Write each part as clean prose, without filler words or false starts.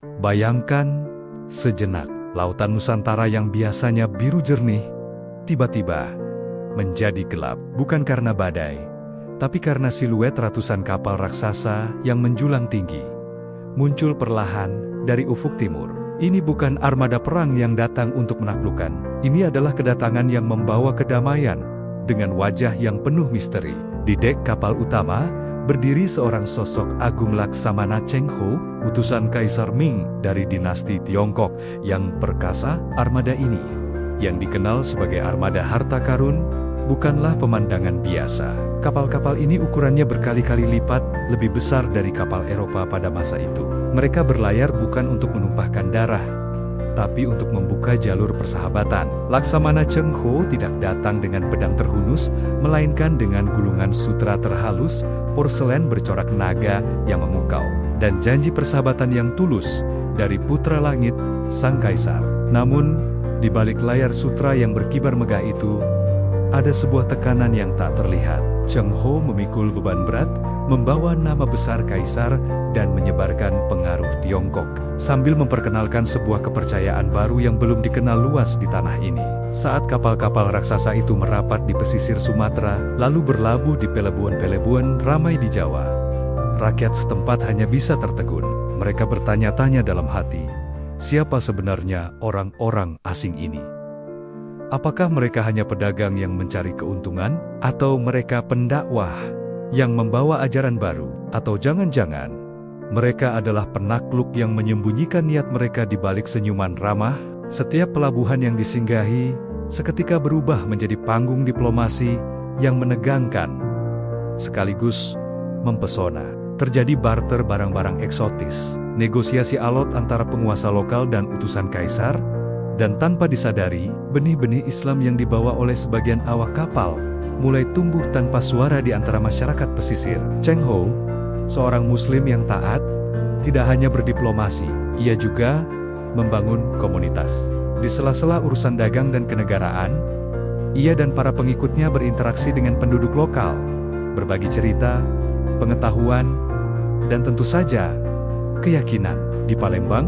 Bayangkan sejenak, lautan Nusantara yang biasanya biru jernih, tiba-tiba menjadi gelap. Bukan karena badai, tapi karena siluet ratusan kapal raksasa yang menjulang tinggi, muncul perlahan dari ufuk timur. Ini bukan armada perang yang datang untuk menaklukkan. Ini adalah kedatangan yang membawa kedamaian, dengan wajah yang penuh misteri. Di dek kapal utama, berdiri seorang sosok agung Laksamana Cheng Ho, utusan Kaisar Ming dari dinasti Tiongkok yang perkasa. Armada ini, yang dikenal sebagai armada harta karun, bukanlah pemandangan biasa. Kapal-kapal ini ukurannya berkali-kali lipat lebih besar dari kapal Eropa pada masa itu. Mereka berlayar bukan untuk menumpahkan darah, tapi untuk membuka jalur persahabatan. Laksamana Cheng Ho tidak datang dengan pedang terhunus, melainkan dengan gulungan sutra terhalus, porselen bercorak naga yang memukau, dan janji persahabatan yang tulus dari putra langit, sang kaisar. Namun, di balik layar sutra yang berkibar megah itu, ada sebuah tekanan yang tak terlihat. Cheng Ho memikul beban berat, membawa nama besar kaisar, dan menyebarkan pengaruh Tiongkok, sambil memperkenalkan sebuah kepercayaan baru yang belum dikenal luas di tanah ini. Saat kapal-kapal raksasa itu merapat di pesisir Sumatera, lalu berlabuh di pelabuhan-pelabuhan ramai di Jawa, rakyat setempat hanya bisa tertegun. Mereka bertanya-tanya dalam hati, siapa sebenarnya orang-orang asing ini? Apakah mereka hanya pedagang yang mencari keuntungan, atau mereka pendakwah yang membawa ajaran baru? Atau jangan-jangan mereka adalah penakluk yang menyembunyikan niat mereka di balik senyuman ramah? Setiap pelabuhan yang disinggahi seketika berubah menjadi panggung diplomasi yang menegangkan sekaligus mempesona. Terjadi barter barang-barang eksotis, negosiasi alot antara penguasa lokal dan utusan kaisar, dan tanpa disadari, benih-benih Islam yang dibawa oleh sebagian awak kapal mulai tumbuh tanpa suara di antara masyarakat pesisir. Cheng Ho, seorang muslim yang taat, tidak hanya berdiplomasi, ia juga membangun komunitas. Di sela-sela urusan dagang dan kenegaraan, ia dan para pengikutnya berinteraksi dengan penduduk lokal, berbagi cerita, pengetahuan, dan tentu saja, keyakinan. Di Palembang,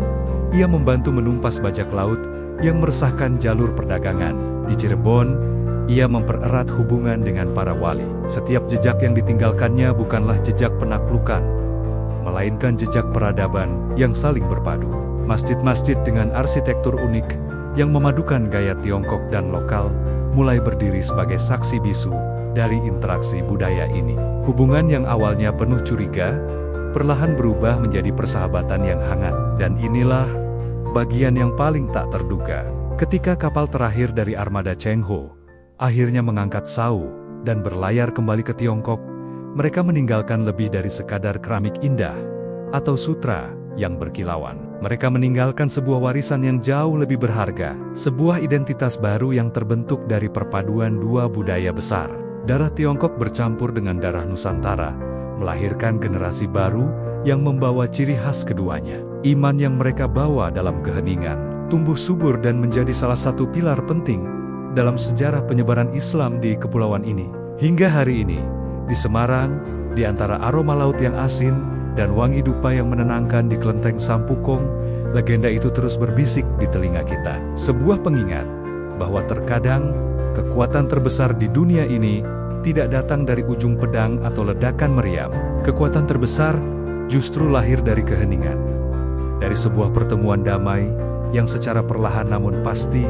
ia membantu menumpas bajak laut yang meresahkan jalur perdagangan. Di Cirebon, ia mempererat hubungan dengan para wali. Setiap jejak yang ditinggalkannya bukanlah jejak penaklukan, melainkan jejak peradaban yang saling berpadu. Masjid-masjid dengan arsitektur unik yang memadukan gaya Tiongkok dan lokal mulai berdiri sebagai saksi bisu dari interaksi budaya ini. Hubungan yang awalnya penuh curiga, perlahan berubah menjadi persahabatan yang hangat. Dan inilah bagian yang paling tak terduga. Ketika kapal terakhir dari armada Cheng Ho akhirnya mengangkat sau dan berlayar kembali ke Tiongkok, mereka meninggalkan lebih dari sekadar keramik indah atau sutra yang berkilauan. Mereka meninggalkan sebuah warisan yang jauh lebih berharga, sebuah identitas baru yang terbentuk dari perpaduan dua budaya besar. Darah Tiongkok bercampur dengan darah Nusantara, melahirkan generasi baru yang membawa ciri khas keduanya. Iman yang mereka bawa dalam keheningan tumbuh subur dan menjadi salah satu pilar penting dalam sejarah penyebaran Islam di kepulauan ini. Hingga hari ini, di Semarang, di antara aroma laut yang asin dan wangi dupa yang menenangkan di kelenteng Sampukong, legenda itu terus berbisik di telinga kita. Sebuah pengingat bahwa terkadang kekuatan terbesar di dunia ini tidak datang dari ujung pedang atau ledakan meriam. Kekuatan terbesar justru lahir dari keheningan, dari sebuah pertemuan damai yang secara perlahan namun pasti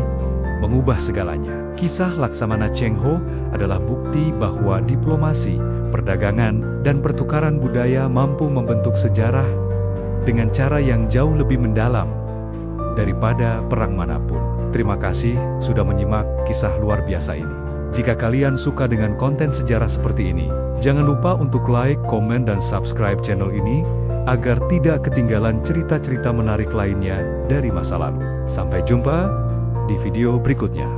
mengubah segalanya. Kisah Laksamana Cheng Ho adalah bukti bahwa diplomasi, perdagangan, dan pertukaran budaya mampu membentuk sejarah dengan cara yang jauh lebih mendalam daripada perang manapun. Terima kasih sudah menyimak kisah luar biasa ini. Jika kalian suka dengan konten sejarah seperti ini, jangan lupa untuk like, komen, dan subscribe channel ini agar tidak ketinggalan cerita-cerita menarik lainnya dari masa lalu. Sampai jumpa di video berikutnya.